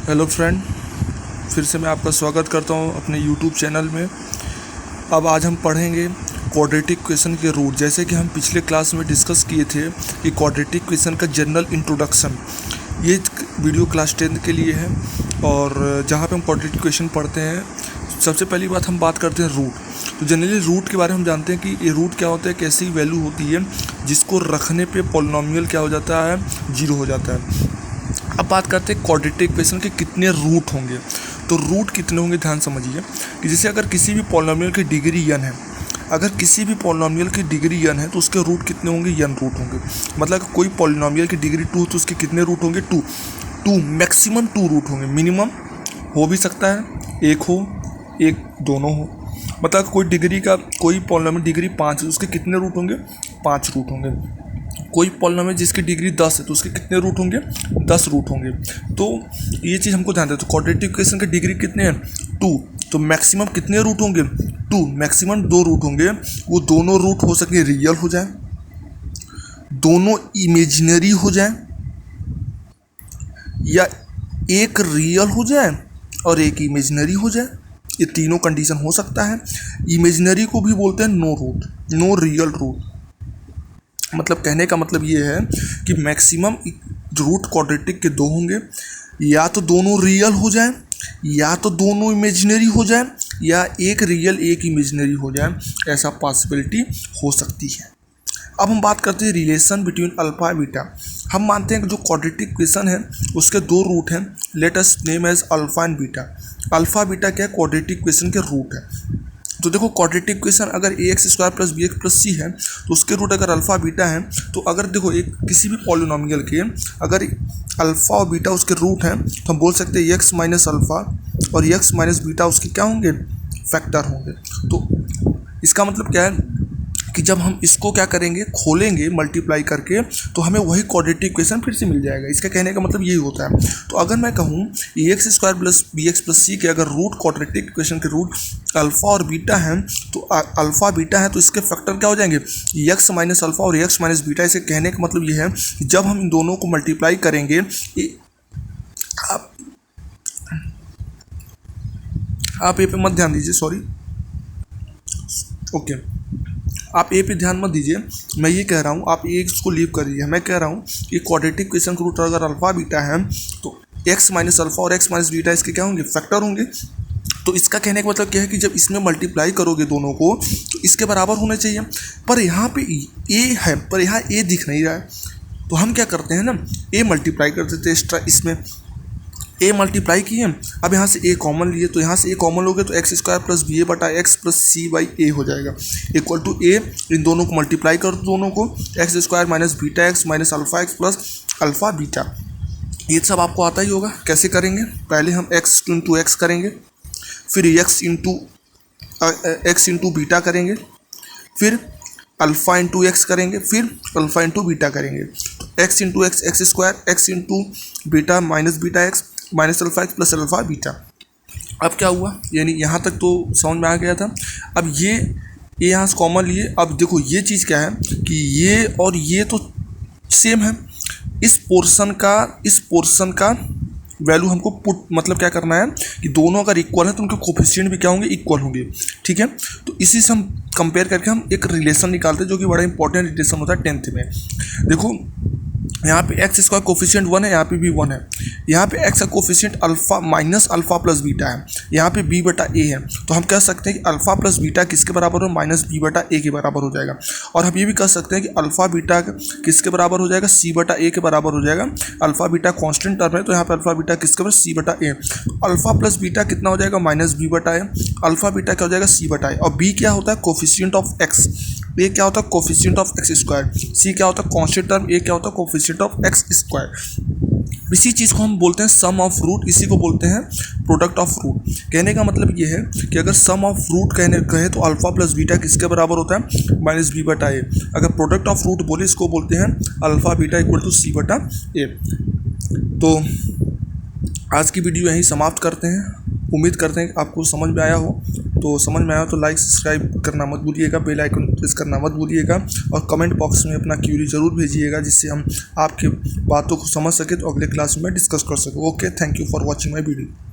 Hello friend, फिर से मैं आपका स्वागत करता हूं अपने यूट्यूब चैनल में। अब आज हम पढ़ेंगे क्वाड्रेटिक इक्वेशन के रूट। जैसे कि हम पिछले क्लास में डिस्कस किए थे कि क्वाड्रेटिक इक्वेशन का जनरल इंट्रोडक्शन, ये वीडियो क्लास 10 के लिए है। और जहाँ पे हम क्वाड्रेटिक इक्वेशन पढ़ते हैं, सबसे पहली बात हम बात करते हैं रूट। तो जनरली रूट के बारे में हम जानते हैं कि ये रूट क्या होता है, कैसी वैल्यू होती है जिसको रखने पे पॉलिनोमियल क्या हो जाता है, 0 हो जाता है। अब बात करते हैं क्वाड्रेटिक इक्वेशन के कितने रूट होंगे। तो रूट कितने होंगे ध्यान समझिए कि जैसे अगर किसी भी पॉलिनोमियल की डिग्री n है, अगर किसी भी पॉलिनोमियल की डिग्री n है तो उसके रूट कितने होंगे, n रूट होंगे। मतलब कोई पॉलिनोमियल की डिग्री 2 तो उसके कितने रूट होंगे, 2 मैक्सिमम 2 रूट होंगे। मिनिमम हो भी सकता है एक हो, एक दोनों हो। मतलब कोई पॉलिनोमियल डिग्री 5 है, उसके कितने रूट होंगे, 5 रूट होंगे। कोई पॉलिनोमियल जिसकी डिग्री 10 है तो उसके कितने रूट होंगे, 10 रूट होंगे। तो ये चीज़ हमको ध्यान दें। तो क्वाड्रेटिक इक्वेशन की डिग्री कितने हैं, 2। तो मैक्सिमम कितने रूट होंगे, 2। मैक्सिमम 2 रूट होंगे। वो दोनों रूट हो सके रियल हो जाए, दोनों इमेजिनरी हो जाए, या एक रियल हो जाए और एक इमेजिनरी हो जाए। ये तीनों कंडीशन हो सकता है। इमेजिनरी को भी बोलते हैं no root, no real root. मतलब कहने का मतलब ये है कि मैक्सिमम रूट क्वाड्रेटिक के 2 होंगे, या तो दोनों रियल हो जाए, या तो दोनों इमेजिनरी हो जाए, या एक रियल एक इमेजिनरी हो जाए। ऐसा पॉसिबिलिटी हो सकती है। अब हम बात करते हैं रिलेशन बिटवीन अल्फा बीटा। हम मानते हैं कि जो क्वाड्रेटिक इक्वेशन है उसके 2 रूट हैं। Let us name as alpha and beta. Alpha beta क्या है, क्वाड्रेटिक इक्वेशन के रूट है। तो देखो क्वाड्रेटिक इक्वेशन अगर ax² + bx + c है तो उसके रूट अगर अल्फा बीटा है, तो अगर देखो एक किसी भी पॉलिनोमियल के अगर अल्फा और बीटा उसके रूट हैं तो हम बोल सकते हैं x - अल्फा और x - बीटा उसके क्या होंगे, फैक्टर होंगे। तो इसका मतलब क्या है कि जब हम इसको क्या करेंगे, खोलेंगे मल्टीप्लाई करके, तो हमें वही क्वाड्रेटिक इक्वेशन फिर से मिल जाएगा। इसका कहने का मतलब यही होता है। तो अगर मैं कहूँ ax² + bx + c के अगर रूट क्वाड्रेटिक इक्वेशन के रूट अल्फा और बीटा हैं, तो अल्फा बीटा है तो इसके फैक्टर क्या हो जाएंगे, x - अल्फा और x - बीटा। इसे कहने का मतलब ये है कि जब हम इन दोनों को मल्टीप्लाई करेंगे, आप ए पे मत ध्यान दीजिए, सॉरी, ओके, आप ए पे ध्यान मत दीजिए। मैं ये कह रहा हूँ, आप ए इसको लीव कर दीजिए। मैं कह रहा हूँ कि क्वाड्रेटिक इक्वेशन का रूट अगर अल्फा बीटा है तो x - अल्फा और x - बीटा इसके क्या होंगे, फैक्टर होंगे। तो इसका कहने का मतलब क्या है कि जब इसमें मल्टीप्लाई करोगे दोनों को तो इसके बराबर होने चाहिए। पर यहाँ पे ए है, पर यहाँ ए दिख नहीं रहा है, तो हम क्या करते हैं ना, ए मल्टीप्लाई कर देते हैं एक्स्ट्रा। इसमें ए मल्टीप्लाई किए, अब यहाँ से ए कॉमन लिए, तो यहाँ से ए कॉमन लोगे तो x² + ba/x + c/a हो जाएगा इक्वल टू ए। इन दोनों को मल्टीप्लाई कर दो, दोनों को x² - βx - alpha x + alpha beta. ये सब आपको आता ही होगा। कैसे करेंगे, पहले हम x × x करेंगे, फिर x × बीटा करेंगे, फिर अल्फा × x करेंगे, फिर अल्फा × बीटा करेंगे। x × x x², x × beta -βx - alpha x + alpha beta. अब क्या हुआ, यानी यहाँ तक तो समझ में आ गया था। अब ये यहाँ से कॉमन लिए। अब देखो ये चीज़ क्या है कि ये और ये तो सेम है। इस पोर्शन का वैल्यू हमको मतलब क्या करना है कि दोनों अगर इक्वल है तो उनके कोफिशिएंट भी क्या होंगे, इक्वल होंगे। ठीक है, तो इसी से हम कंपेयर करके हम एक रिलेशन निकालते हैं जो कि बड़ा इंपॉर्टेंट रिलेशन होता है 10th में। देखो यहाँ पे x² कोफिशिएंट 1 है, यहाँ पे भी 1 है। यहाँ पे x का कोफिशिएंट अल्फा - अल्फा + बीटा है, यहाँ पे b/a है। तो हम कह सकते हैं कि अल्फा + बीटा किसके बराबर हो, -b/a के बराबर हो जाएगा। और हम ये भी कह सकते हैं कि अल्फा बीटा किसके बराबर हो जाएगा, c/a के बराबर हो जाएगा। अल्फा बीटा कॉन्स्टेंट टर्म है तो यहाँ पे अल्फा बीटा किसके बराबर, c/a। अल्फा + बीटा कितना हो जाएगा, -b/a। अल्फा बीटा क्या हो जाएगा, c/a। और b क्या होता है, कोफिशिएंट ऑफ x। ए क्या होता है, कोफिशिएंट ऑफ x²। सी क्या होता है, कांस्टेंट टर्म। ए क्या होता है, कोफिशिएंट ऑफ x²। इसी चीज़ को हम बोलते हैं सम ऑफ रूट, इसी को बोलते हैं प्रोडक्ट ऑफ रूट। कहने का मतलब ये है कि अगर सम ऑफ रूट कहे तो अल्फा + बीटा किसके बराबर होता है, -b/a। अगर प्रोडक्ट ऑफ रूट बोले इसको बोलते हैं अल्फा बीटा = c/a। तो आज की वीडियो यहीं समाप्त करते हैं। उम्मीद करते हैं कि आपको समझ में आया हो। तो समझ में आया हो तो लाइक सब्सक्राइब करना मत भूलिएगा, बेल आइकन प्रेस करना मत भूलिएगा और कमेंट बॉक्स में अपना क्यूरी ज़रूर भेजिएगा, जिससे हम आपकी बातों को समझ सके तो अगले क्लास में डिस्कस कर सकें। Okay, thank you for watching my video.